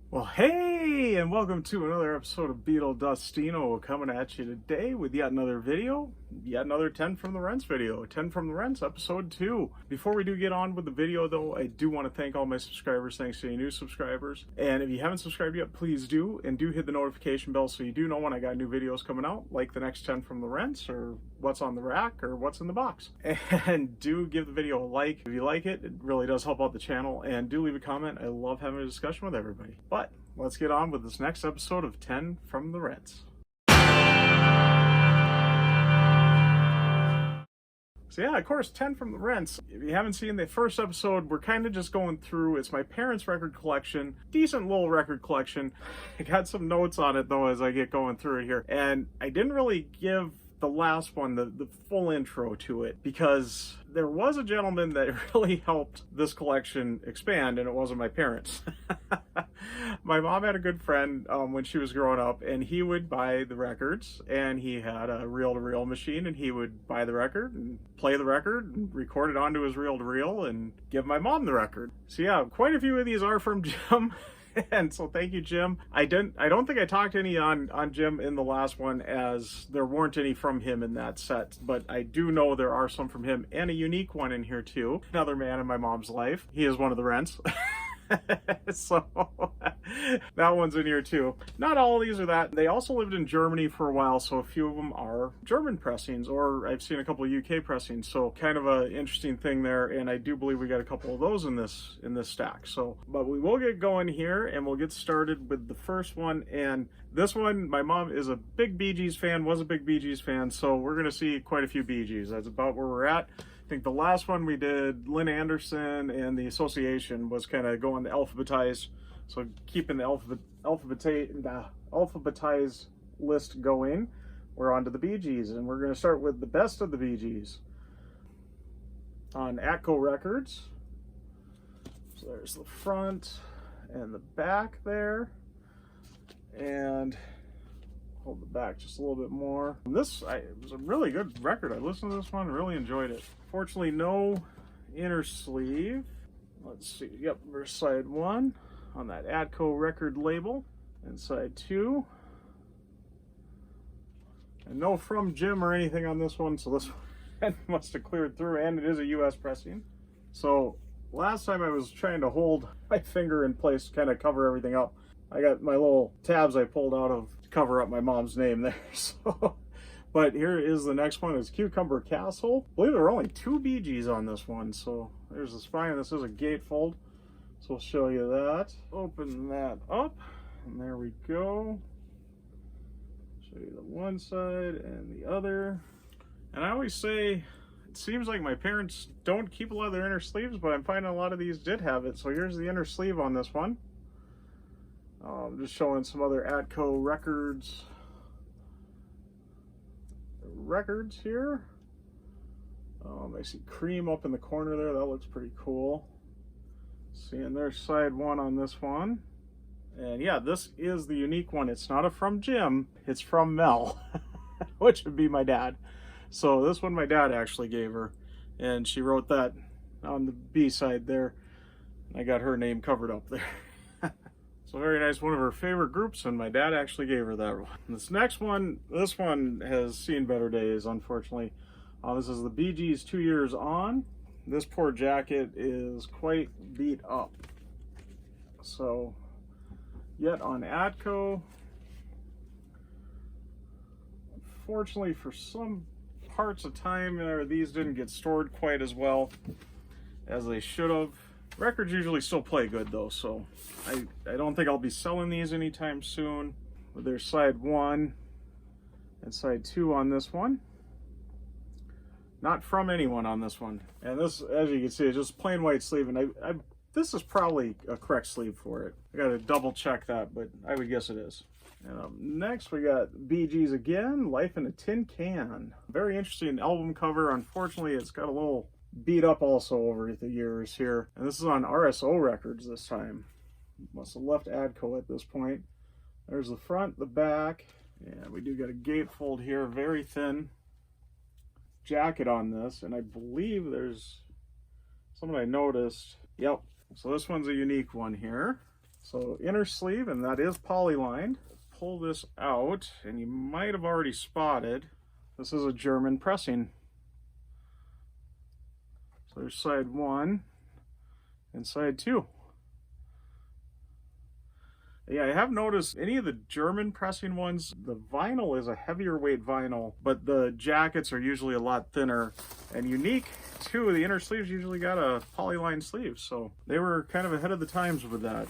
Well, hey, and welcome to another episode of Beetle Dustino, coming at you today with yet another video, yet another 10 from the Rents video, 10 from the Rents, episode 2. Before we do get on with the video, though, I do want to thank all my subscribers. Thanks to any new subscribers. And if you haven't subscribed yet, please do, and do hit the notification bell so you do know when I got new videos coming out, like the next 10 from the Rents, or what's on the rack, or what's in the box. And do give the video a like if you like it. It really does help out the channel. And do leave a comment. I love having a discussion with everybody. But let's get on with this next episode of 10 from the Rents. So yeah, of course, 10 from the Rents. If you haven't seen the first episode, we're kind of just going through, it's my parents' record collection, decent little record collection. I got some notes on it though as I get going through it here. And I didn't really give the last one the full intro to it because there was a gentleman that really helped this collection expand, and it wasn't my parents. My mom had a good friend when she was growing up, and he would buy the records, and he had a reel-to-reel machine, and he would buy the record and play the record and record it onto his reel-to-reel and give my mom the record. So yeah, quite a few of these are from Jim. And so thank you, Jim. I don't think I talked any on Jim in the last one, as there weren't any from him in that set, but I do know there are some from him, and a unique one in here too. Another man in my mom's life. He is one of the Rents. So that one's in here too. Not all of these are that. They also lived in Germany for a while, so a few of them are German pressings, or I've seen a couple of UK pressings, so kind of a interesting thing there. And I do believe we got a couple of those in this stack. So, but we will get going here, and we'll get started with the first one. And this one, my mom is a big Bee Gees fan, was a big Bee Gees fan, so we're gonna see quite a few Bee Gees. That's about where we're at. I think the last one we did, Lynn Anderson and the Association, was kind of going to alphabetize. So keeping the alphabetized list going, we're on to the Bee Gees, and we're going to start with the best of the Bee Gees on Atco Records. So there's the front and the back there, and hold the back just a little bit more. This was a really good record. I listened to this one, really enjoyed it. Fortunately, no inner sleeve. Let's see. Yep, there's side 1 on that Atco record label, and side 2. And no from Jim or anything on this one, so this one must have cleared through, and it is a US pressing. So last time I was trying to hold my finger in place to kind of cover everything up. I got my little tabs I pulled out of to cover up my mom's name there. So, but here is the next one. It's Cucumber Castle. I believe there are only 2 Bee Gees on this one. So there's the spine. This is a gatefold, so we'll show you that. Open that up, and there we go. Show you the one side and the other. And I always say, it seems like my parents don't keep a lot of their inner sleeves, but I'm finding a lot of these did have it. So here's the inner sleeve on this one. Just showing some other Atco records here. I see Cream up in the corner there. That looks pretty cool. Seeing there's side 1 on this one. And yeah, this is the unique one. It's not a from Jim, it's from Mel, which would be my dad. So this one my dad actually gave her, and she wrote that on the B side there. I got her name covered up there. So very nice, one of her favorite groups, and my dad actually gave her that one. This next one, this one has seen better days, unfortunately. This is the Bee Gees 2 Years On. This poor jacket is quite beat up. So, yet on Atco, unfortunately for some parts of time, these didn't get stored quite as well as they should have. Records usually still play good though, so I don't think I'll be selling these anytime soon. But there's side 1 and side 2 on this one. Not from anyone on this one. And this, as you can see, is just plain white sleeve, and this is probably a correct sleeve for it. I gotta double check that, but I would guess it is. And next we got Bee Gees again, Life in a Tin Can. Very interesting album cover. Unfortunately, it's got a little beat up also over the years here. And this is on RSO Records this time. Must have left Atco at this point. There's the front, the back, and we do got a gatefold here, very thin jacket on this, and I believe there's something I noticed. Yep, so this one's a unique one here. So inner sleeve, and that is polylined. Pull this out, and you might have already spotted, this is a German pressing. So there's side 1 and side 2. Yeah, I have noticed any of the German pressing ones, the vinyl is a heavier weight vinyl, but the jackets are usually a lot thinner. And unique too, the inner sleeves usually got a polyline sleeve, so they were kind of ahead of the times with that.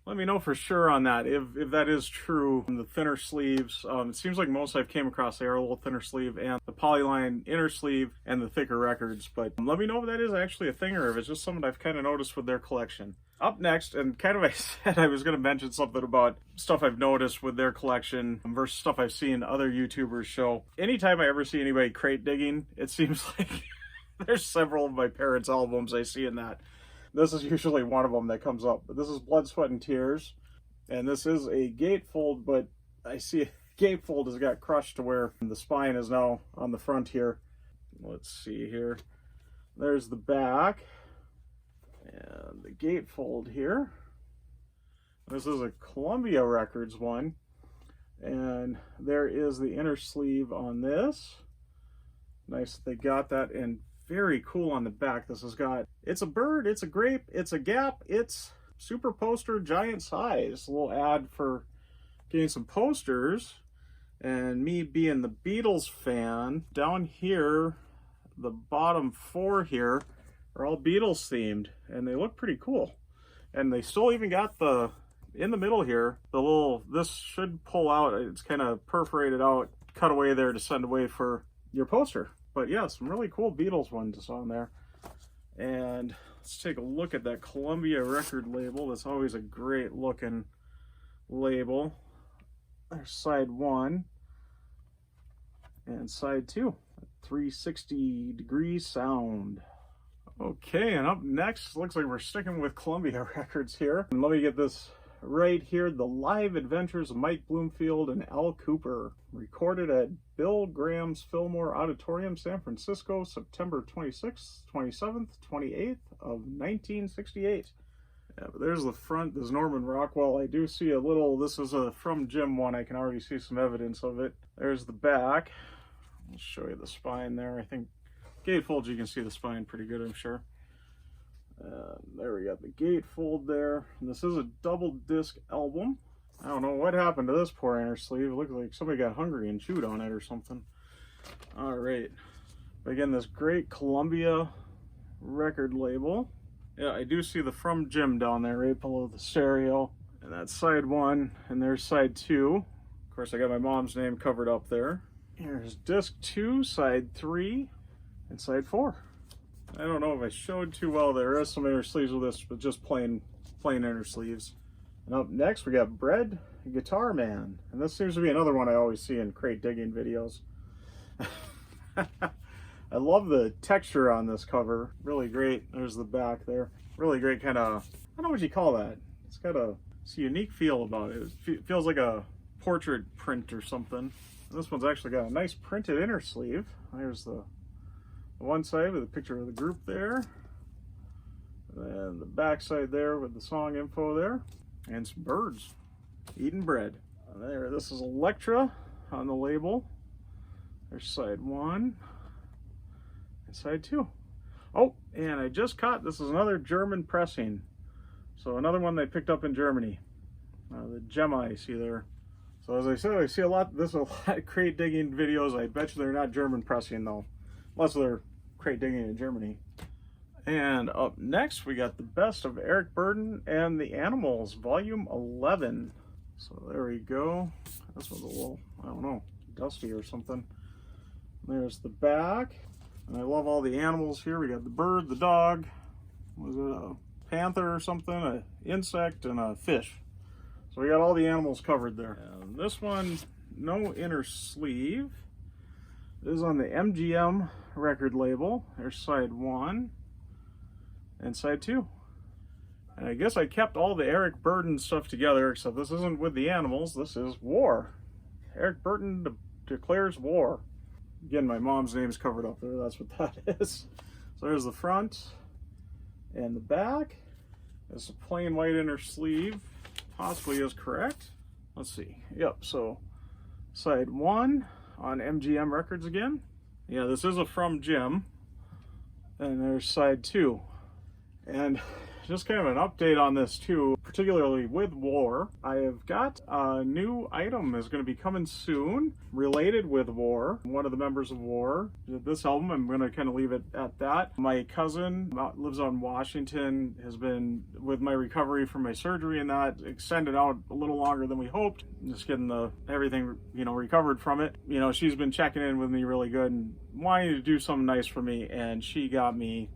Let me know for sure on that, if that is true. The thinner sleeves, it seems like most I've came across, they are a little thinner sleeve, and the polyline inner sleeve and the thicker records. But let me know if that is actually a thing or if it's just something I've kind of noticed with their collection. Up next, and kind of I said I was going to mention something about stuff I've noticed with their collection versus stuff I've seen other YouTubers show. Anytime I ever see anybody crate digging, it seems like there's several of my parents' albums I see in that. This is usually one of them that comes up. But this is Blood, Sweat, and Tears. And this is a gatefold, but I see a gatefold has got crushed to where the spine is now on the front here. Let's see here. There's the back. And the gatefold here. This is a Columbia Records one. And there is the inner sleeve on this. Nice, they got that, and very cool on the back. This has got, it's a bird, it's a grape, it's a gap, it's super poster giant size. A little ad for getting some posters. And me being the Beatles fan, down here, the bottom 4 here are all Beatles themed, and they look pretty cool. And they still even got the, in the middle here, the little, this should pull out, it's kind of perforated out, cut away there to send away for your poster. But yeah, some really cool Beatles ones on there. And let's take a look at that Columbia record label. That's always a great looking label. There's side 1 and side 2. 360 degree sound. Okay, and up next, looks like we're sticking with Columbia Records here. And let me get this right here. The Live Adventures of Mike Bloomfield and Al Kooper. Recorded at Bill Graham's Fillmore Auditorium, San Francisco, September 26th, 27th, 28th of 1968. Yeah, but there's the front. There's Norman Rockwell. I do see a little, this is a From Jim one. I can already see some evidence of it. There's the back. I'll show you the spine there. I think gatefold, you can see the spine pretty good, I'm sure. There we got the gatefold there. And this is a double disc album. I don't know what happened to this poor inner sleeve. It looks like somebody got hungry and chewed on it or something. All right. But again, this great Columbia record label. Yeah, I do see the From Jim down there right below the stereo. And that's side 1, and there's side 2. Of course, I got my mom's name covered up there. Here's disc 2, side 3, and side 4. I don't know if I showed too well. There is some inner sleeves with this, but just plain inner sleeves. And up next, we got Bread Guitar Man. And this seems to be another one I always see in crate digging videos. I love the texture on this cover. Really great. There's the back there. Really great kind of, I don't know what you call that. It's got a unique feel about it. It feels like a portrait print or something. And this one's actually got a nice printed inner sleeve. There's the one side with a picture of the group there. And the back side there with the song info there. And some birds eating bread. There, this is Elektra on the label. There's side 1 and side 2. Oh, and I just caught, this is another German pressing. So another one they picked up in Germany. The Gemma I see there. So as I said, I see a lot, this is a lot of crate digging videos. I bet you they're not German pressing though. Unless they're crate digging in Germany. And up next, we got the best of Eric Burdon and the Animals, volume 11. So there we go. This was a little, I don't know, dusty or something. There's the back. And I love all the animals here. We got the bird, the dog. Was it a panther or something? An insect and a fish. So we got all the animals covered there. And this one, no inner sleeve. This is on the MGM record label. There's side 1. And side 2. And I guess I kept all the Eric Burdon stuff together, except this isn't with the animals, this is War. Eric Burdon declares war. Again, my mom's name's covered up there, that's what that is. So there's the front and the back. There's a plain white inner sleeve. possibly is correct. Let's see. Yep, so side 1 on MGM Records again. Yeah, this is a From Jim. And there's side 2. And just kind of an update on this too, particularly with War. I have got a new item that's going to be coming soon related with War. One of the members of War did this album. I'm going to kind of leave it at that. My cousin lives out in Washington, has been with my recovery from my surgery and that extended out a little longer than we hoped. Just getting everything, recovered from it. She's been checking in with me really good and wanting to do something nice for me, and she got me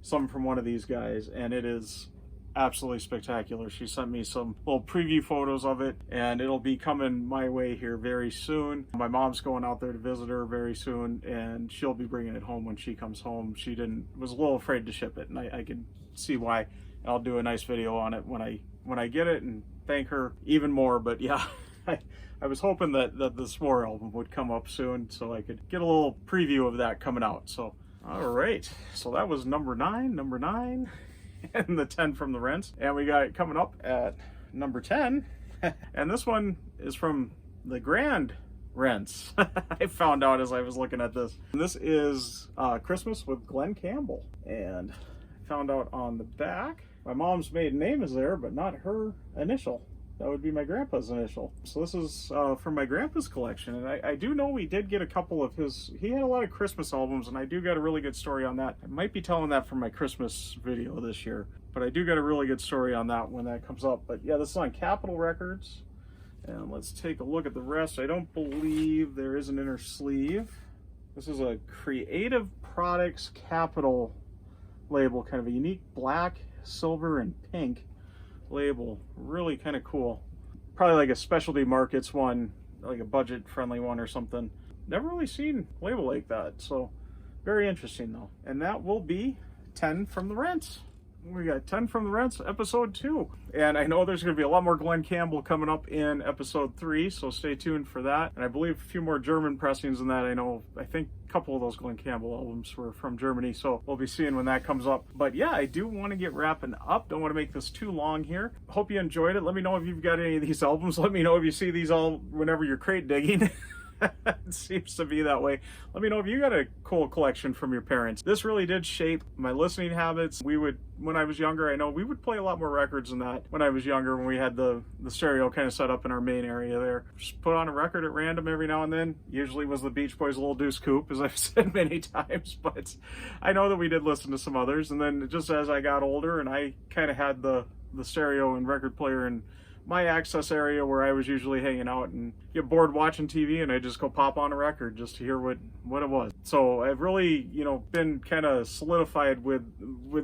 some from one of these guys, and it is absolutely spectacular. She sent me some little preview photos of it, and it'll be coming my way here very soon. My mom's going out there to visit her very soon, and she'll be bringing it home when she comes home. She was a little afraid to ship it, and I can see why. I'll do a nice video on it when I get it and thank her even more. But yeah, I was hoping that the War album would come up soon so I could get a little preview of that coming out. So all right, so that was number 9, and the 10 from the Rents. And we got it coming up at number 10. And this one is from the Grand Rents. I found out as I was looking at this. And this is Christmas with Glen Campbell. And I found out on the back, my mom's maiden name is there, but not her initial. That would be my grandpa's initial. So this is from my grandpa's collection. And I do know we did get a couple of he had a lot of Christmas albums, and I do got a really good story on that. I might be telling that for my Christmas video this year, but I do got a really good story on that when that comes up. But yeah, this is on Capitol Records. And let's take a look at the rest. I don't believe there is an inner sleeve. This is a Creative Products Capitol label, kind of a unique black, silver, and pink label. Really kind of cool. Probably like a specialty markets one, like a budget friendly one or something. Never really seen a label like that, so very interesting though. And that will be 10 from the Rents. We got 10 from the Rents, episode 2. And I know there's going to be a lot more Glen Campbell coming up in episode 3, so stay tuned for that. And I believe a few more German pressings in that. I think a couple of those Glen Campbell albums were from Germany, so we'll be seeing when that comes up. But yeah, I do want to get wrapping up. Don't want to make this too long here. Hope you enjoyed it. Let me know if you've got any of these albums. Let me know if you see these all whenever you're crate digging. It seems to be that way. Let me know if you got a cool collection from your parents. This really did shape my listening habits. When I was younger, I know we would play a lot more records than that when I was younger, when we had the stereo kind of set up in our main area there. Just put on a record at random every now and then. Usually was the Beach Boys' Little Deuce Coupe, as I've said many times, but I know that we did listen to some others. And then just as I got older and I kind of had the stereo and record player and my access area where I was usually hanging out and get bored watching TV, and I just go pop on a record just to hear what it was. So I've really, been kind of solidified with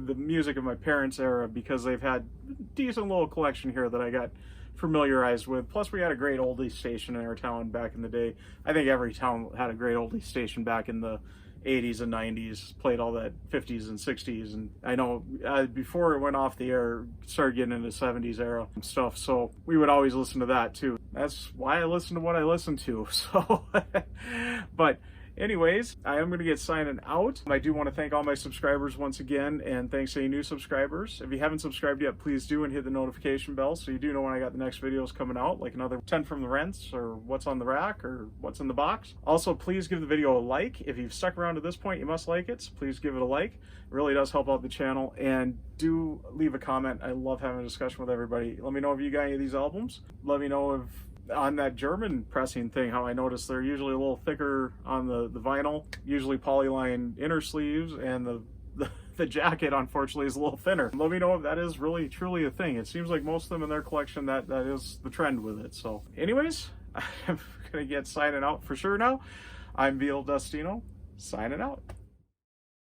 the music of my parents' era, because they've had a decent little collection here that I got familiarized with. Plus we had a great oldie station in our town back in the day. I think every town had a great oldie station back in the 80s and 90s, played all that 50s and 60s, and I know before it went off the air, started getting into 70s era stuff, so we would always listen to that too. That's why I listen to what I listen to. So but anyways, I am going to get signing out. I do want to thank all my subscribers once again, and thanks to any new subscribers. If you haven't subscribed yet, please do, and hit the notification bell so you do know when I got the next videos coming out, like another 10 from the Rents, or what's on the rack, or what's in the box. Also, please give the video a like. If you've stuck around to this point, you must like it, so please give it a like. It really does help out the channel, and do leave a comment. I love having a discussion with everybody. Let me know if you got any of these albums. Let me know if on that German pressing thing, how I noticed they're usually a little thicker on the vinyl, usually polyline inner sleeves, and the jacket unfortunately is a little thinner. Let me know if that is really truly a thing. It seems like most of them in their collection, that is the trend with it. So anyways, I'm gonna get signing out for sure now. I'm VL Dustino, signing out.